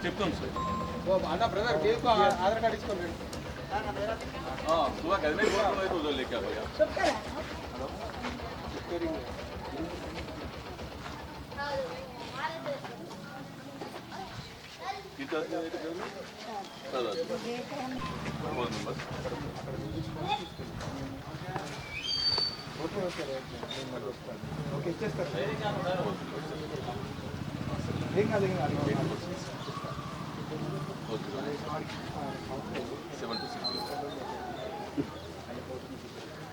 చెప్తాం సార్ అన్న brother cake Aadhaar card ఇచ్చుకోండి सुबह घर में बोल रहा है तो उधर लेके आ भैया कितना ओके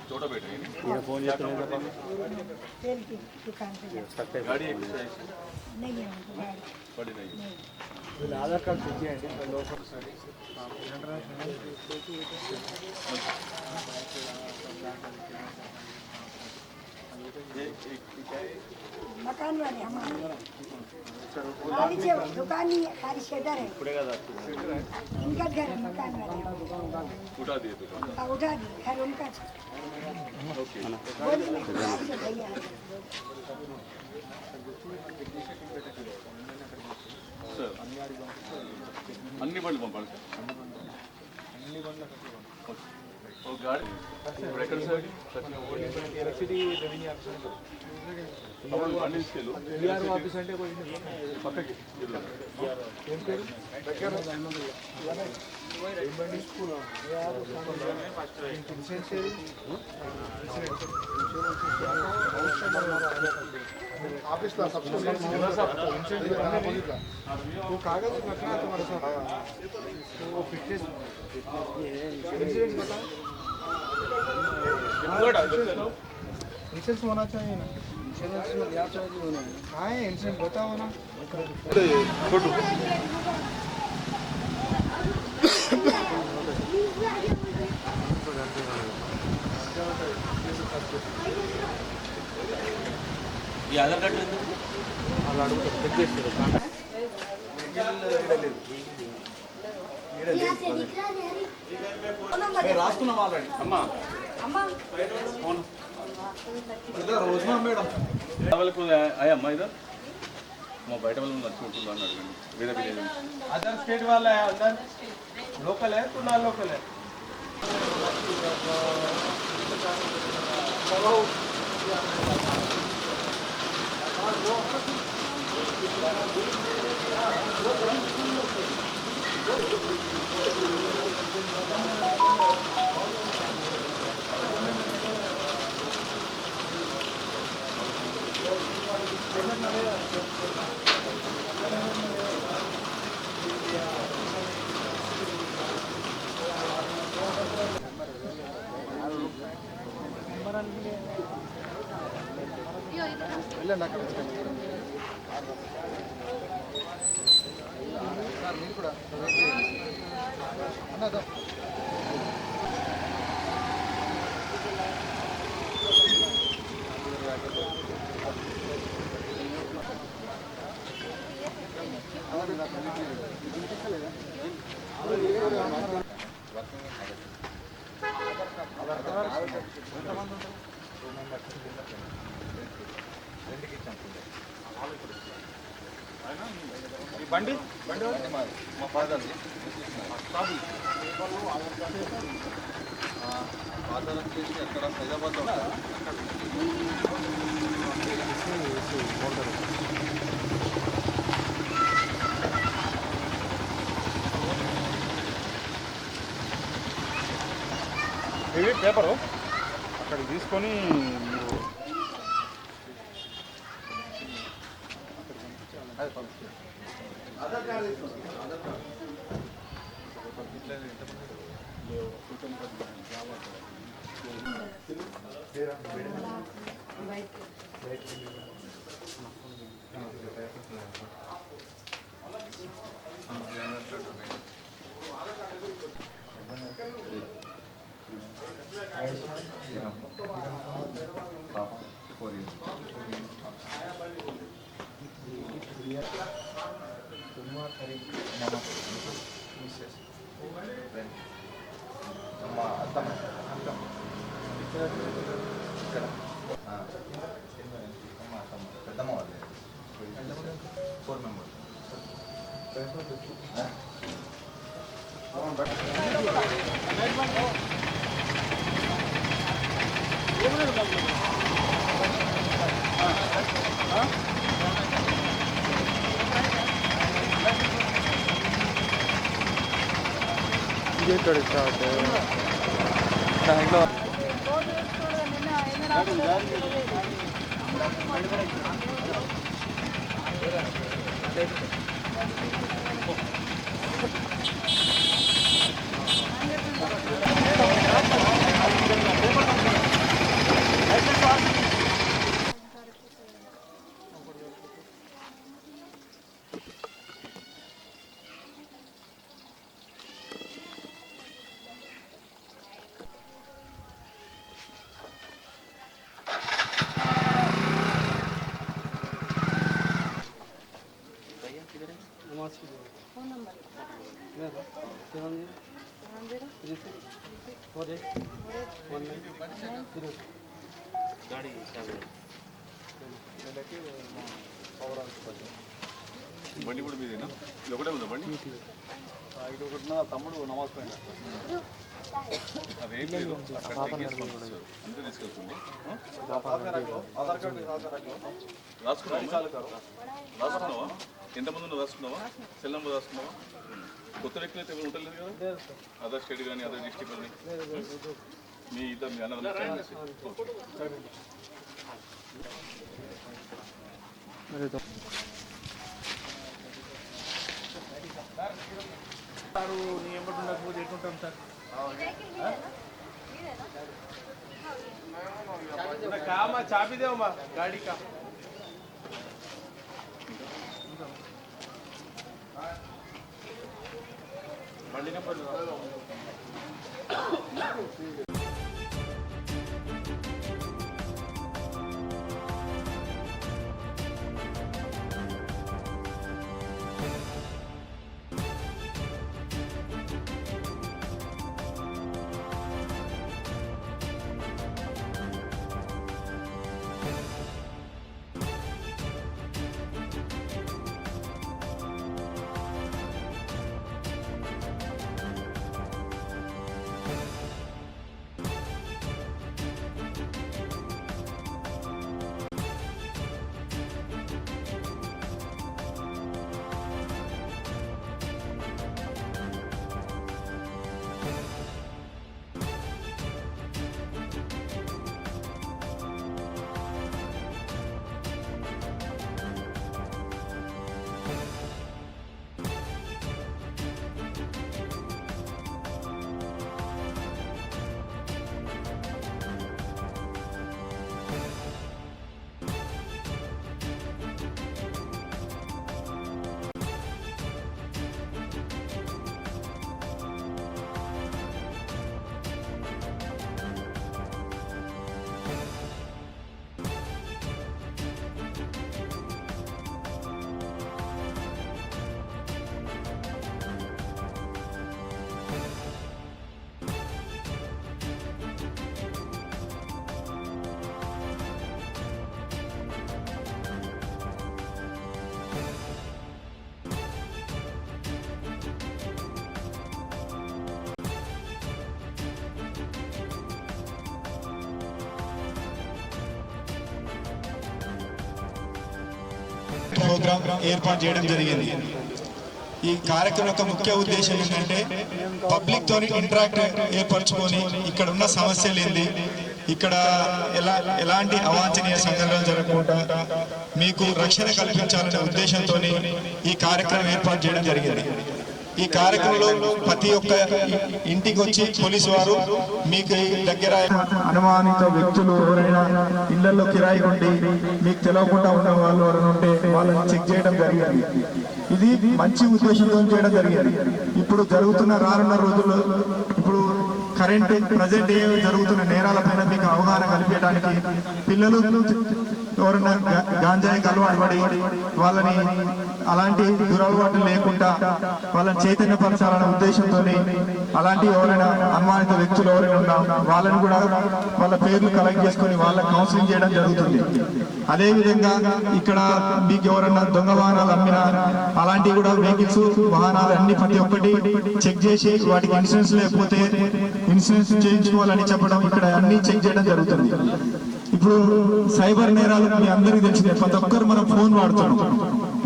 छोटा बेटा है फोन गाड़ी नहीं है बड़ी नहीं आधार कार्ड चेंज लोकल मकान वाले हमारे दुकान नहीं है, खाली शेडर है। इनका घर है, मकान वाले उठा दिए उठा दिए घर उनका भैया అన్ని బండ్లు పంపాలి సార్ గాడి ఇప్పుడు ఎక్కడ sir electricity revenue office office అంటే పక్కకి ఏం పేరు ऑफिस का सबसे वो कागज रखना है तुम्हारे साथ वो फिटनेस इंश्योरेंस बताओ इंश्योरेंस होना चाहिए ना इंश्योरेंस में क्या चाहिए होना है हाँ इंश्योरेंस बताओ ना छोटू ఈ ఆధార్ కార్డు అలా అడుగుతారు చెక్ చేస్తారు రాసుకున్నాం ఆల్రెడీ అమ్మా రోజునా మేడం వాళ్ళకు అయ్యమ్మా ఇద్దరు మా బయట వాళ్ళు నచ్చి ఉంటుందో అని అడగండి వేరే విలేజ్ అదర్ స్టేట్ వాళ్ళ అదర్ లోకల్ है तो नॉन लोकल है బండి మా ఫాదర్ ఫాదర్ వచ్చేసి అక్కడ హైదరాబాద్లో ఇవి పేపరు అక్కడికి తీసుకొని మీరు ఆధార్ కార్డు ఆధార్ కార్డు బండి కూడా మీదేనా? ఇది ఒకటే ఉందా బండి? ఇది ఒకటి నా తమ్ముడు నమాజ్ పోయినా అదేం లేదు, అక్కడ తీసుకెళ్తుంది. ఆధార్ కార్డు రాసుకున్నావా? ఎంతమంది రాసుకున్నావా? Cell number రాసుకున్నావా? కొత్త వ్యక్తులు అయితే ఎవరు ఉండలేదు కదా? అదర్ స్టేట్ కానీ అదర్ డిస్ట్రిక్ట్ కానీ మీ ఇద్దరు మీ అన్న నీ ఎంబడి ఉండకపోతే ఎట్లుంటాం సార్? కామా చాపిదేవమ్మా గాడి కా బండి నెంబర్ ప్రోగ్రాం ఏర్పాటు చేయడం జరిగింది. ఈ కార్యక్రమం యొక్క ముఖ్య ఉద్దేశం ఏంటంటే పబ్లిక్ తోని ఇంటరాక్ట్ ఏర్పరచుకొని ఇక్కడ ఉన్న సమస్యలు ఏంది, ఇక్కడ ఎలాంటి అవాంఛనీయ సంఘటనలు జరగకుండా మీకు రక్షణ కల్పించాలనే ఉద్దేశంతో ఈ కార్యక్రమం ఏర్పాటు చేయడం జరిగింది. ఈ కార్యక్రమంలో ప్రతి ఒక్క ఇంటికి వచ్చి పోలీసు వారు మీకు దగ్గర అనుమానిత వ్యక్తులు ఎవరైనా ఇళ్లలో కిరాయి ఉండి మీకు తెలియకుండా ఉన్న వాళ్ళు ఎవరైనా ఉంటే వాళ్ళని చెక్ చేయడం జరిగింది. ఇది మంచి ఉద్దేశంతో చేయడం జరిగింది. ఇప్పుడు జరుగుతున్న రానున్న రోజుల్లో ఇప్పుడు కరెంట్ ప్రజెంట్ ఏ జరుగుతున్న నేరాలపైన మీకు అవగాహన కల్పించడానికి పిల్లలు ఎవరైనా గాంజాయికి అలవాటు పడి వాళ్ళని అలాంటి దురలవాట్లు లేకుండా వాళ్ళని చైతన్యపరచాలనే ఉద్దేశంతో అలాంటి ఎవరైనా అనుమానిత వ్యక్తులు ఎవరైనా ఉన్నా వాళ్ళని కూడా వాళ్ళ పేర్లు కలెక్ట్ చేసుకొని వాళ్ళకి కౌన్సిలింగ్ చేయడం జరుగుతుంది. అదేవిధంగా ఇక్కడ మీకు ఎవరైనా దొంగ వాహనాలు అమ్మినా అలాంటివి కూడా వెహికల్స్ వాహనాలు అన్ని ప్రతి ఒక్కటి చెక్ చేసి వాటికి ఇన్సూరెన్స్ లేకపోతే ఇన్సూరెన్స్ చేయించుకోవాలని చెప్పడం ఇక్కడ అన్ని చెక్ చేయడం జరుగుతుంది. ఇప్పుడు సైబర్ నేరాలు మీ అందరికీ తెలిసిందే, ప్రతి ఒక్కరు మనం ఫోన్ వాడుతున్నాం.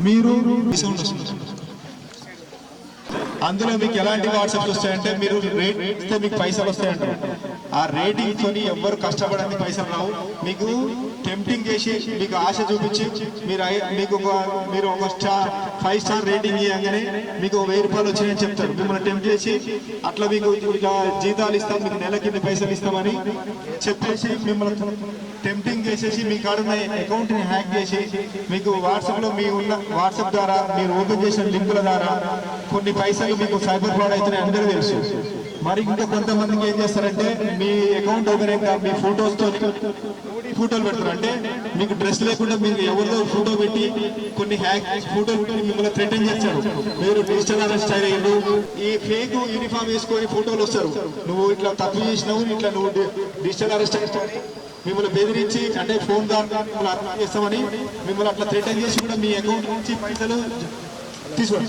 మీరు అందులో మీకు ఎలాంటి వాట్సాప్లు వస్తాయంటే మీరు రేట్ ఇస్తే మీకు పైసలు వస్తాయంటారు. ఆ రేటింగ్ తోని ఎవ్వరు కష్టపడని పైసలు రావు. మీకు టెంప్టింగ్ చేసి మీకు ఆశ చూపించి మీరు ఒక 5 స్టార్ రేటింగ్ ఇవ్వగానే మీకు 1000 రూపాయలు వచ్చినాయని చెప్తారు. మిమ్మల్ని టెంప్ట్ చేసి అట్లా మీకు ఇలా జీతాలు ఇస్తాం, మీకు నెలకి ఇన్ని పైసలు ఇస్తామని చెప్పేసి మిమ్మల్ని టెంప్టింగ్ చేసేసి మీ కాడున్న అకౌంట్ని హ్యాక్ చేసి మీకు వాట్సాప్లో మీ ఉన్న వాట్సాప్ ద్వారా మీరు ఓపెన్ చేసిన లింకుల ద్వారా కొన్ని పైసలు మీకు సైబర్ ఫ్రాడ్ అవుతున్నాయి అందరూ తెలుసు. మరి ఇంకా కొంతమందికి ఏం చేస్తారంటే మీ అకౌంట్ ఓపెన్ అయ్యాక మీ ఫోటోలు పెడతారు. అంటే మీకు డ్రెస్ లేకుండా మీకు ఎవరిదో ఫోటో పెట్టి కొన్ని హ్యాక్ ఫోటోలు పెట్టి మిమ్మల్ని థ్రెటన్ చేస్తారు. మీరు డిజిటల్ అరెస్ట్ అయ్యారు, ఈ ఫేక్ యూనిఫామ్ వేసుకొని ఫోటోలు వస్తారు. నువ్వు ఇట్లా తప్పు చేసినావు, ఇట్లా నువ్వు డిజిటల్ అరెస్ట్ అయ్యావు, మిమ్మల్ని బెదిరించి అంటే ఫోన్ ద్వారా అరెస్ట్ చేస్తామని మిమ్మల్ని అట్లా థ్రెటన్ చేసి కూడా మీ అకౌంట్ నుంచి పైసలు తీసుకోండి.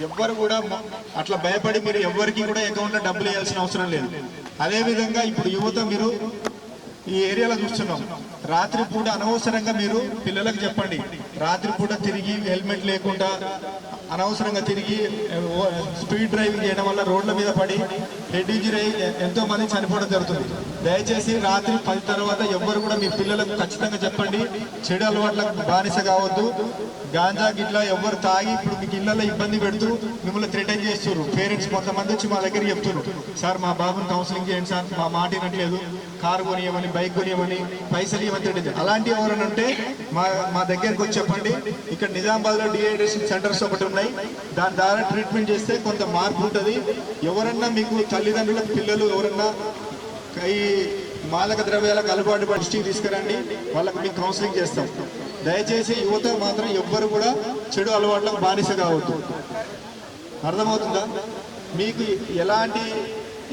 ఎవ్వరు కూడా అట్లా భయపడి మీరు ఎవరికి కూడా అకౌంట్లో డబ్బులు వేయాల్సిన అవసరం లేదు. అదేవిధంగా ఇప్పుడు యువత మీరు ఈ ఏరియాలో చూస్తున్నాం, రాత్రిపూట అనవసరంగా మీరు పిల్లలకు చెప్పండి, రాత్రిపూట తిరిగి హెల్మెట్ లేకుండా అనవసరంగా తిరిగి స్పీడ్ డ్రైవింగ్ చేయడం వల్ల రోడ్ల మీద పడి హెడ్ ఇంజరీ అయ్యి ఎంతో మంది చనిపోవడం జరుగుతుంది. దయచేసి రాత్రి 10 తర్వాత ఎవ్వరు కూడా మీ పిల్లలకు ఖచ్చితంగా చెప్పండి, చెడు అలవాట్లకు బానిస కావద్దు. గాంజా గిట్లా ఎవ్వరు తాగి ఇప్పుడు మీకు ఇళ్లలో ఇబ్బంది పెడుతూ మిమ్మల్ని థ్రెటన్ చేస్తున్నారు. పేరెంట్స్ కొంతమంది వచ్చి మా దగ్గర చెప్తున్నారు, సార్ మా బాబుని కౌన్సిలింగ్ చేయండి సార్, మా మాట వినట్లేదు, కారు కొనియమని బైక్ కొనియమని పైసలు ఇవ్వని థ్రెటన్. అలాంటి ఎవరైనా ఉంటే మా దగ్గరకు వచ్చి చెప్పండి. ఇక్కడ నిజామాబాద్లో డిహైడ్రేషన్ సెంటర్స్ ఒకటి ఉన్నాయి, దాని ద్వారా ట్రీట్మెంట్ చేస్తే కొంత మార్పు ఉంటుంది. ఎవరన్నా మీకు తల్లిదండ్రుల పిల్లలు ఎవరన్నా ఈ మాదక ద్రవ్యాలకు అలవాటు దృష్టికి తీసుకురండి, వాళ్ళకి మీకు కౌన్సిలింగ్ చేస్తాం. దయచేసి యువత మాత్రం ఎవ్వరు కూడా చెడు అలవాట్లకు బానిస కావద్దు. అర్థమవుతుందా? మీకు ఎలాంటి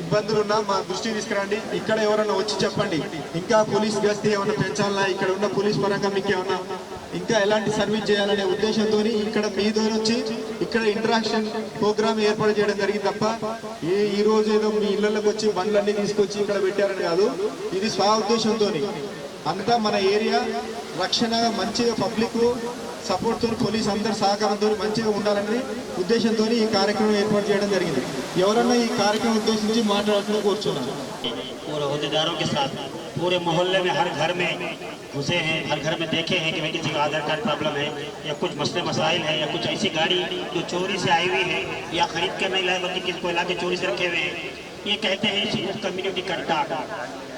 ఇబ్బందులున్నా మా దృష్టికి తీసుకురండి. ఇక్కడ ఎవరైనా వచ్చి చెప్పండి, ఇంకా పోలీస్ గస్తీ ఏమైనా పెంచాలన్నా, ఇక్కడ ఉన్న పోలీస్ పరంగా మీకు ఏమన్నా ఇంకా ఎలాంటి సర్వీస్ చేయాలనే ఉద్దేశంతో ఇక్కడ మీతో వచ్చి ఇక్కడ ఇంటరాక్షన్ ప్రోగ్రామ్ ఏర్పాటు చేయడం జరిగింది తప్ప ఈ రోజు ఏదో మీ ఇళ్లలోకి వచ్చి బండ్లన్నీ తీసుకొచ్చి ఇక్కడ పెట్టారని కాదు. ఇది స్వ ఉద్దేశంతో అంతా మన ఏరియా రక్షణగా మంచిగా పబ్లిక్ సపోర్ట్ తో పోలీస్ అందరి సహకారంతో మంచిగా ఉండాలనే ఉద్దేశంతో ఈ కార్యక్రమం ఏర్పాటు చేయడం జరిగింది. ఎవరన్నా ఈ కార్యక్రమం ఉద్దేశించి మాట్లాడాలని కోరుచున్నాను. पूरे होद्देदारों के साथ पूरे मोहल्ले में हर घर में घुसे हैं, हर घर में देखे हैं कि भाई किसी का आधार कार्ड प्रॉब्लम है या कुछ मसले मसाइल है या कुछ ऐसी गाड़ी जो चोरी से आई हुई है या खरीद कर नहीं लाए बल्कि किसी को ला के चोरी से रखे हुए हैं। ये कहते हैं कम्युनिटी कंडक्ट।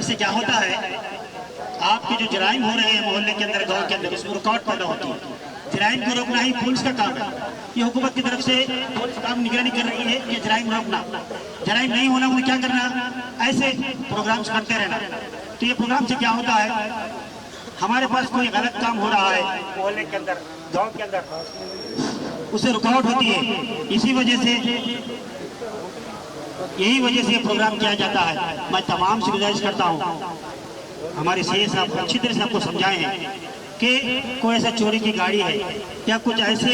इससे क्या होता है, आपके जो जराइम हो रहे हैं मोहल्ले के अंदर गाँव के अंदर उसमें रुकावट पैदा होती है। जराइम को रोकना ही पुलिस का काम है। ये हुकूमत की तरफ से पुलिस काम निगरानी कर रही है कि जराइम रोकना, जराइम नहीं होना उन्हें क्या करना, ऐसे प्रोग्राम्स करते रहना। तो ये प्रोग्राम से क्या होता है, हमारे पास कोई गलत काम हो रहा है मोहल्ले के अंदर गांव के अंदर, उससे रुकावट होती है। इसी वजह से यही वजह से ये प्रोग्राम किया जाता है। मैं तमाम से गुजारिश करता हूँ, हमारे सीए साहब अच्छी तरह से आपको समझाए हैं कि कोई ऐसा चोरी की गाड़ी है या कुछ ऐसे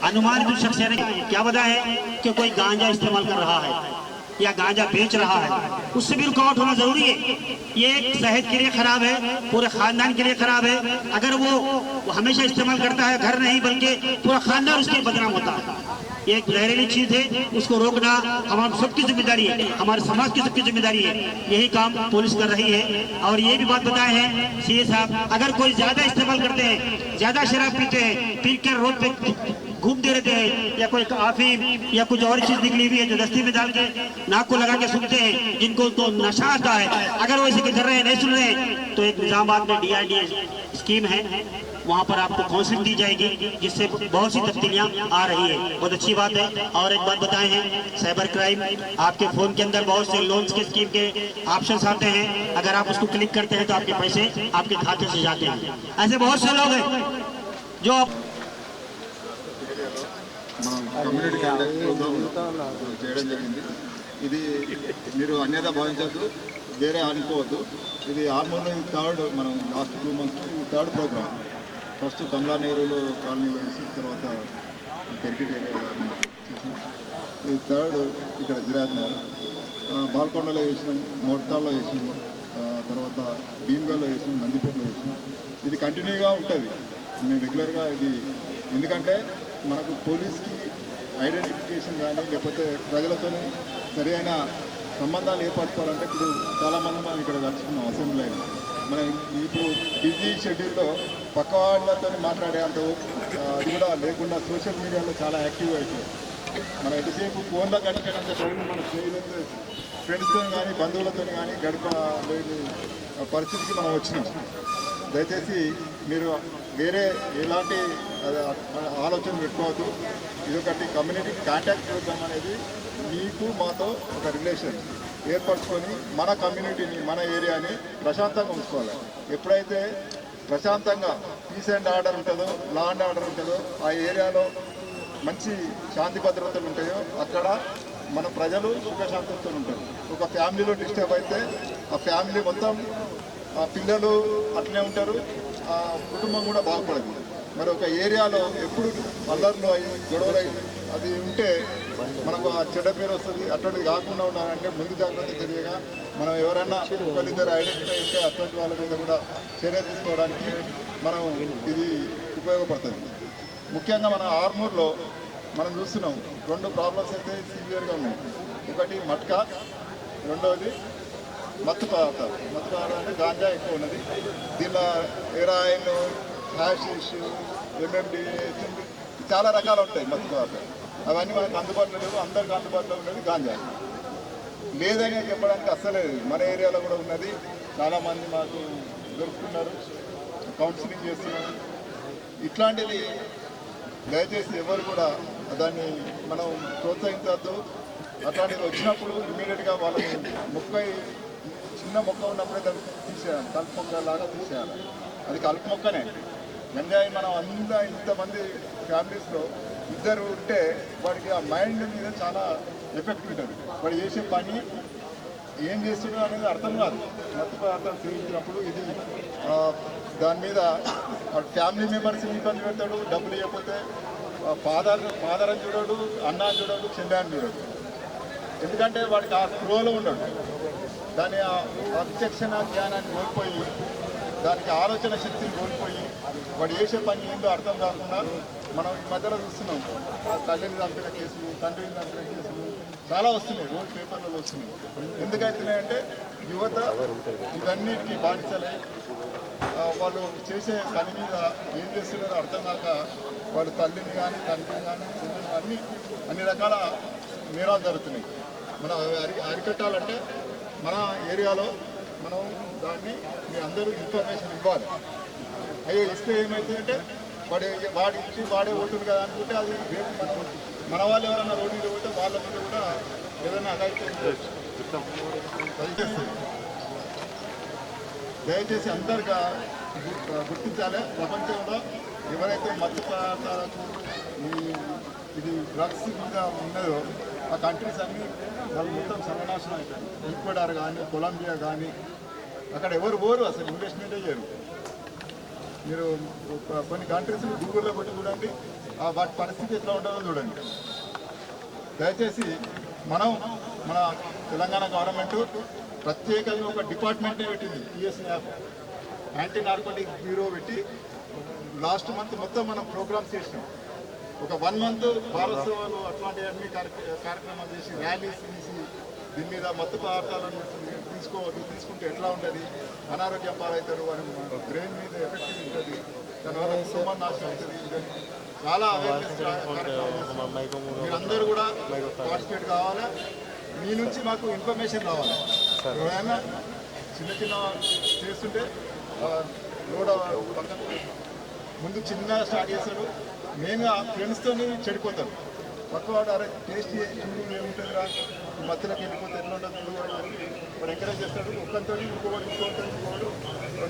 अनुमानित शख्स है, क्या वजह है कि कोई गांजा इस्तेमाल कर रहा है या गांजा बेच रहा है, उससे भी रुकावट होना जरूरी है। ये सेहत के लिए खराब है, पूरे खानदान के लिए खराब है। अगर वो हमेशा इस्तेमाल करता है, घर नहीं बल्कि पूरा खानदान उसके बदनाम होता है। एक जहरीली चीज है, उसको रोकना हमारी सबकी जिम्मेदारी है, हमारे समाज की सबकी जिम्मेदारी है। यही काम पुलिस कर रही है। और ये भी बात बताए हैं सीए साहब, अगर कोई ज्यादा इस्तेमाल करते हैं, ज्यादा शराब पीते हैं, पी कर रोड पे घूमते रहते हैं, या कोई अफीम या कुछ और चीज निकली हुई है जो दस्ती में डाल के नाक को लगा के सुनते हैं, जिनको तो नशा आता है, अगर वो इसे कर रहे हैं, नहीं सुन रहे हैं, तो एक निजामाबाद में DRDA स्कीम है, वहाँ पर आपको काउंसलिंग दी जाएगी, जिससे बहुत सी तब्दीलियाँ आ रही है। बहुत अच्छी बात है। और एक बात बताए हैं, साइबर क्राइम, आपके फोन के अंदर बहुत से लोन्स के स्कीम के ऑप्शंस आते हैं, अगर आप उसको क्लिक करते हैं तो आपके पैसे आपके खाते से जाते हैं। ऐसे बहुत से लोग हैं जो కమ్యూనిటీ కాంటాక్ట్ ప్రోగ్రామ్ చేయడం జరిగింది. ఇది మీరు అన్యత భావించద్దు, వేరే అనుకోవద్దు. ఇది ఆర్మూర్లో థర్డ్, మనం last 2 months third programme. First Kamala నెహ్రూలో కాలనీలో వేసి, తర్వాత క్రికెట్ ఏరియా ఇది థర్డ్. ఇక్కడ జిరాజ్ నగర్, బాల్కొండలో వేసినాం, మోర్తాల్లో వేసినాం, తర్వాత భీమ్గల్లో వేసినాం, నందిపేటలో వేసినాం. ఇది కంటిన్యూగా ఉంటుంది. మేము రెగ్యులర్గా ఇది, ఎందుకంటే మనకు పోలీస్కి ఐడెంటిఫికేషన్ కానీ లేకపోతే ప్రజలతో సరి అయిన సంబంధాలు ఏర్పరచుకోవాలంటే ఇప్పుడు చాలామంది మనం ఇక్కడ కలుసుకున్నాం అసెంబ్లీలో. మనం ఇప్పుడు బిజీ షెడ్యూల్లో పక్క వాళ్ళతో మాట్లాడే అంత అది కూడా లేకుండా సోషల్ మీడియాలో చాలా యాక్టివ్ అయిపోయింది. మనం ఎంతసేపు ఫోన్లో గడిపేంత టైం మన స్నేహితులతో, ఫ్రెండ్స్తో కానీ బంధువులతో కానీ గడపలేని పరిస్థితికి మనం వచ్చినాం. దయచేసి మీరు వేరే ఎలాంటి ఆలోచన పెట్టుకోవద్దు. ఇదొకటి కమ్యూనిటీ కాంటాక్ట్ ప్రోగ్రామ్ అనేది మీకు మాతో ఒక రిలేషన్ ఏర్పరచుకొని మన కమ్యూనిటీని, మన ఏరియాని ప్రశాంతంగా ఉంచుకోవాలి. ఎప్పుడైతే ప్రశాంతంగా పీస్ అండ్ ఆర్డర్ ఉంటుందో, లా అండ్ ఆర్డర్ ఉంటుందో, ఆ ఏరియాలో మంచి శాంతి భద్రతలు ఉంటాయో అక్కడ మన ప్రజలు సుఖశాంతులతో ఉంటారు. ఒక ఫ్యామిలీలో డిస్టర్బ్ అయితే ఆ ఫ్యామిలీ మొత్తం, ఆ పిల్లలు అట్లనే ఉంటారు, ఆ కుటుంబం కూడా బాగుపడదు. మరి ఒక ఏరియాలో ఎప్పుడు అల్లర్లు అయ్యి గొడవలు అయ్యి అది ఉంటే మనకు ఆ చెడ్డ పేరు వస్తుంది. అటువంటిది కాకుండా ఉండాలంటే ముందు జాగ్రత్త తెలియగా మనం ఎవరైనా ఒకరిద్దరు ఐడెంటిఫై అయితే అటువంటి వాళ్ళ మీద కూడా చర్య తీసుకోవడానికి మనం ఇది ఉపయోగపడుతుంది. ముఖ్యంగా మన ఆర్మూర్లో మనం చూస్తున్నాం 2 ప్రాబ్లమ్స్ అయితే సివియర్గా ఉన్నాయి. ఒకటి మట్కా, రెండవది మత్తు పదార్థాలు. మత్తు పదార్థాలు అంటే గాంజా ఎక్కువ ఉన్నది. దీనిలో హెరాయిన్, హ్యాషిష్, MMD చాలా రకాలు ఉంటాయి మత్తు పదార్థాలు. అవన్నీ మనకు అందుబాటులో లేవు. అందరికీ అందుబాటులో ఉన్నది గాంజా. లేదని చెప్పడానికి అస్సలేదు. మన ఏరియాలో కూడా ఉన్నది. చాలామంది మాకు దొరుకుతున్నారు, కౌన్సిలింగ్ చేస్తున్నారు. ఇట్లాంటిది దయచేసి ఎవరు కూడా దాన్ని మనం ప్రోత్సహించద్దు. అట్లాంటిది వచ్చినప్పుడు ఇమీడియట్గా వాళ్ళని చిన్న మొక్క ఉన్నప్పుడే దాన్ని తీసేయాలి. కలుపు మొక్క లాగా తీసేయాలి. అది కలుపు మొక్కనే. గంజాయి మనం ఇంతమంది ఫ్యామిలీస్లో ఇద్దరు ఉంటే వాడికి ఆ మైండ్ మీద చాలా ఎఫెక్ట్ ఉంటుంది. వాడు చేసే పని ఏం చేస్తున్నాడు అనేది అర్థం కాదు. మత్తు పదార్థాలు సేవించినప్పుడు ఇది దాని మీద ఫ్యామిలీ మెంబర్స్ని ఇబ్బంది పెడతాడు. డబ్బులు ఇవ్వకపోతే ఫాదర్ అని చూడడు, అన్న అని చూడడు, చెల్లె అని చూడడు. ఎందుకంటే వాడికి ఆ స్పృహలో ఉండడు. దాని ఆ విచక్షణ జ్ఞానాన్ని కోల్పోయి, దానికి ఆలోచన శక్తిని కోల్పోయి, వాడు చేసే పని ఏందో అర్థం కాకుండా మనం ఈ మధ్యలో చూస్తున్నాం. తల్లిని చంపిన కేసులు, తండ్రిని చంపిన కేసులు చాలా వస్తున్నాయి, రోజు పేపర్లలో వస్తున్నాయి. ఎందుకైతున్నాయంటే యువత ఇవన్నిటికీ బాధించలే. వాళ్ళు చేసే పని మీద ఏం చేస్తున్నారో అర్థం కాక వాళ్ళు తల్లిని కానీ, తండ్రిని కానీ, చెల్లిని కానీ అన్ని రకాల నేరాలు జరుగుతున్నాయి. మనం అరికట్టాలంటే మన ఏరియాలో మనం దాన్ని మీ అందరూ ఇన్ఫర్మేషన్ ఇవ్వాలి. అయ్యో ఇస్తే ఏమవుతుందంటే వాడి ఇచ్చి వాడే ఓటుంది కదా అనుకుంటే అది రేపు మన వాళ్ళు ఎవరైనా రోడ్డు మీద పోతే వాళ్ళ మీద కూడా ఏదైనా అగాయితే దయచేసి అందరిగా గుర్తించాలి. ప్రపంచంలో ఎవరైతే మత్తు పదార్థాలకు ఇది డ్రగ్స్ మీద ఉన్నదో ఆ కంట్రీస్ అన్నీ వాళ్ళు మొత్తం సర్వనాశనం అవుతాయి. ఈక్వెడార్ కానీ, కొలంబియా కానీ, అక్కడ ఎవరు పోరు, అసలు ఇన్వెస్ట్మెంటే చేయరు. మీరు కొన్ని కంట్రీస్ గూగుల్లో కొట్టి చూడండి, వాటి పరిస్థితి ఎట్లా ఉంటుందో చూడండి. దయచేసి మన తెలంగాణ గవర్నమెంట్ ప్రత్యేకంగా ఒక డిపార్ట్మెంట్నే పెట్టింది, PSNAF యాంటీ నార్కోటిక్ బ్యూరో పెట్టి లాస్ట్ మంత్ మొత్తం మనం ప్రోగ్రామ్స్ చేసినాం. ఒక 1 మంత్ వారోత్సవాలు అట్లాంటి అన్ని కార్యక్రమాలు చేసి ర్యాలీస్ తీసి దీని మీద మత్తు పదార్థాలను తీసుకోవద్దు, తీసుకుంటే ఎట్లా ఉంటుంది, అనారోగ్యం పాలవుతారు, వారి బ్రెయిన్ మీద ఎఫెక్ట్ ఉంటుంది, దానివల్ల కుటుంబం నాశనం అవుతుంది. చాలా అవేర్నెస్ కార్యక్రమాలు మీరందరూ కూడా పార్టిసిపేట్ కావాలా. మీ నుంచి మాకు ఇన్ఫర్మేషన్ రావాలి. ఎవరైనా చిన్న చిన్న చేస్తుంటే రోడ్ పక్కన ముందు చిన్న స్టార్ట్ చేస్తాడు, మెయిన్గా ఫ్రెండ్స్తో చెడిపోతారు. పక్కవాడు అరే టేస్ట్ చూడు ఏముంటుందిరా, మధ్యలోకి వెళ్ళిపోతే ఎట్లా ఉంటుంది వాడు ఎంకరేజ్ చేస్తాడు. ఒక్కరితో ఇంకోటి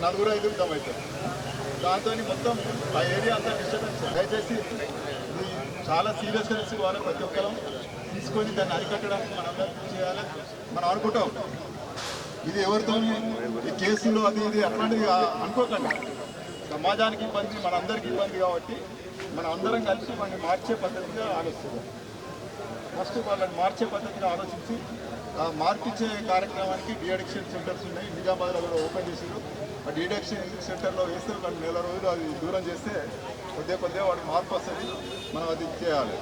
నలుగురు 5 దమ్ అవుతారు. దాంతో మొత్తం ఆ ఏరియా అంతా డిస్టర్బెన్స్. దయచేసి ఇది చాలా సీరియస్గా తీసుకోవాలి. ప్రతి ఒక్కరు తీసుకొని దాన్ని అరికట్టడానికి మనం చేయాలి. మనం అనుకుంటాం ఇది ఎవరితో ఈ కేసులు అది ఇది అట్లాంటివి అనుకోకండి. సమాజానికి ఇబ్బంది, మనందరికీ ఇబ్బంది కాబట్టి మనం అందరం కలిసి వాడిని మార్చే పద్ధతిగా ఆలోచిస్తాం. ఫస్ట్ వాళ్ళని మార్చే పద్ధతిగా ఆలోచించి మార్పిచ్చే కార్యక్రమానికి డీఅడిక్షన్ సెంటర్స్ ఉన్నాయి. నిజామాబాద్లో కూడా ఓపెన్ చేసారు. ఆ డీఅడిక్షన్ సెంటర్లో వేస్తే ఒక నెల రోజులు అది దూరం చేస్తే కొద్దిగా వాడికి మార్పు వస్తుంది. మనం అది చేయాలి.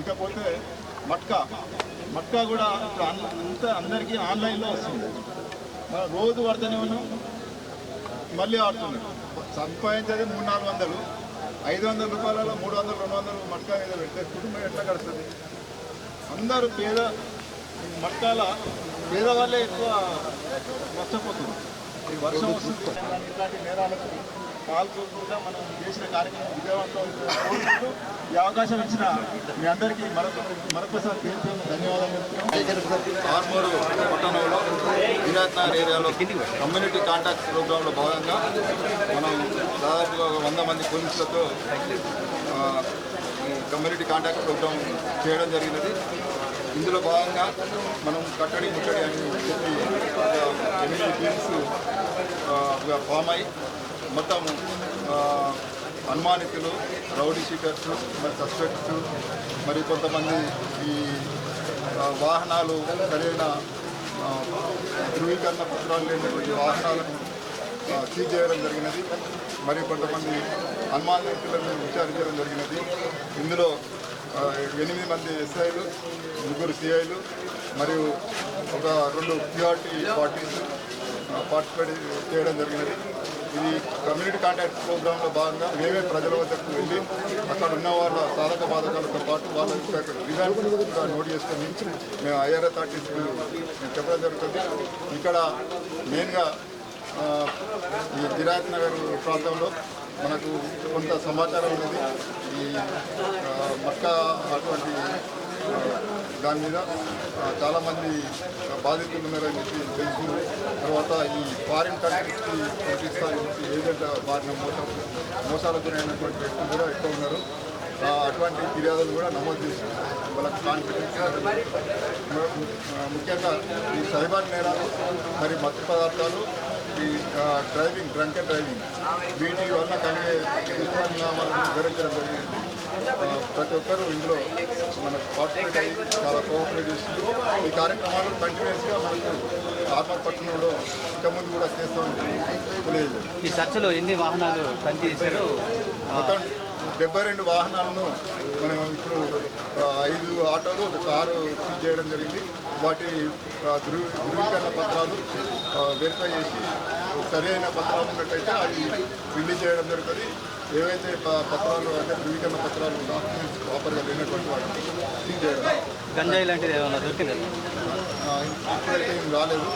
ఇకపోతే మట్కా కూడా ఇప్పుడు అంతా అందరికీ ఆన్లైన్లో వస్తుంది. మనం రోజు వాడుతూనే ఉన్నాం, మళ్ళీ ఆడుతున్నాం. సంపాదించేది 300-400, 500 రూపాయలలో 300-200 మట్కా మీద పెడితే కుటుంబం ఎట్లా గడుస్తుంది? అందరూ మట్కాల పేదవాళ్ళే ఎక్కువ నష్టపోతున్నారు. ఈ వర్షం వస్తుంది, ఇట్లాంటి నేరాలకు పాల్గొకుండా మనం చేసిన కార్యక్రమం విజయవంతం కోరుకుంటూ ఈ అవకాశం ఇచ్చిన మీ అందరికీ మరొకసారి పేరు ధన్యవాదాలు చెప్తున్నాం. ఆర్మూరు పట్టణంలో విరాట్నగర్ ఏరియాలో కమ్యూనిటీ కాంటాక్ట్ ప్రోగ్రాంలో భాగంగా మనం దాదాపుగా 100 మంది పోలీసులతో కమ్యూనిటీ కాంటాక్ట్ ప్రోగ్రాం చేయడం జరిగినది. ఇందులో భాగంగా మనం కట్టడి ముట్టడి అని చెప్పి 8 టీమ్స్ ఫామ్ అయ్యి మొత్తం అనుమానితులు, రౌడీ షీటర్స్, మరి సస్పెక్ట్స్, మరి కొంతమంది ఈ వాహనాలు సరైన ధృవీకరణ పత్రాలు లేనటువంటి వాహనాలను సీజ్ చేయడం జరిగినది. మరి కొంతమంది అనుమానితులను విచారించడం జరిగినది. ఇందులో 8 మంది ఎస్ఐలు, 3 సిఐలు మరియు ఒక 2 ప్యూఆర్టీ పార్టీస్ పార్టిసిపేట్ చేయడం జరిగినది. ఇది కమ్యూనిటీ కాంటాక్ట్ ప్రోగ్రాంలో భాగంగా మేమే ప్రజల వద్దకు వెళ్ళి అక్కడ ఉన్న వాళ్ళ సాధక బాధకాలతో పాటు వాళ్ళ రిజల్ట్స్ కూడా నోట్ చేసుకొని మేము ఐఆర్ అథారిటీస్కి చెప్పడం జరుగుతుంది. ఇక్కడ మెయిన్గా ఈ గిరాత్ నగర్ ప్రాంతంలో మనకు కొంత సమాచారం ఉన్నది. ఈ మట్కా అటువంటి దాని మీద చాలామంది బాధితులు ఉన్నారని చెప్పి తెలుసు. తర్వాత ఈ ఫారిన్ కంట్రీస్కి పంపిస్తారని చెప్పి ఏజెంట్ వారిని మోసాలకు గురైనటువంటి వ్యక్తులు కూడా ఎక్కువ ఉన్నారు. అటువంటి ఫిర్యాదులు కూడా నమోదు చేసి వాళ్ళకి కాన్ఫిడెన్స్. ముఖ్యంగా ఈ సైబర్ నేరాలు మరి మత్తు పదార్థాలు, ఈ డ్రైవింగ్, డ్రంక్ అండ్ డ్రైవింగ్, వీటి వల్ల కలిగే దుష్పరిణామాలను వివరించడం జరిగింది. ప్రతి ఒక్కరూ ఇందులో మనకు పార్టిసిపేట్ అయ్యి చాలా కోఆపరేట్ చేస్తుంది. ఈ కార్యక్రమాలు కంటిన్యూస్గా మనకు ఆర్మూర్ పట్టణంలో ఇంకా ముందు కూడా చేస్తామని తెలియదు. ఈ చర్చలో ఎన్ని వాహనాలు తనిఖీ చేశారు? మొత్తం 72 వాహనాలను మనం ఇప్పుడు 5 ఆటోలు, ఒక కారు సీజ్ చేయడం జరిగింది. వాటి ధృవీకరణ పత్రాలు వెరిఫై చేసి సరైన పత్రాలు ఉన్నట్టయితే అవి రిలీజ్ చేయడం జరుగుతుంది. ఏవైతే పత్రాలు అంటే ధృవీకరణ పత్రాలు డాక్యుమెంట్స్ ప్రాపర్గా లేనటువంటి వాటిని సీజ్ చేయడం. గంజాయి లాంటిది ఏమైనా దొరికిందా? ఇప్పుడైతే ఏం రాలేదు.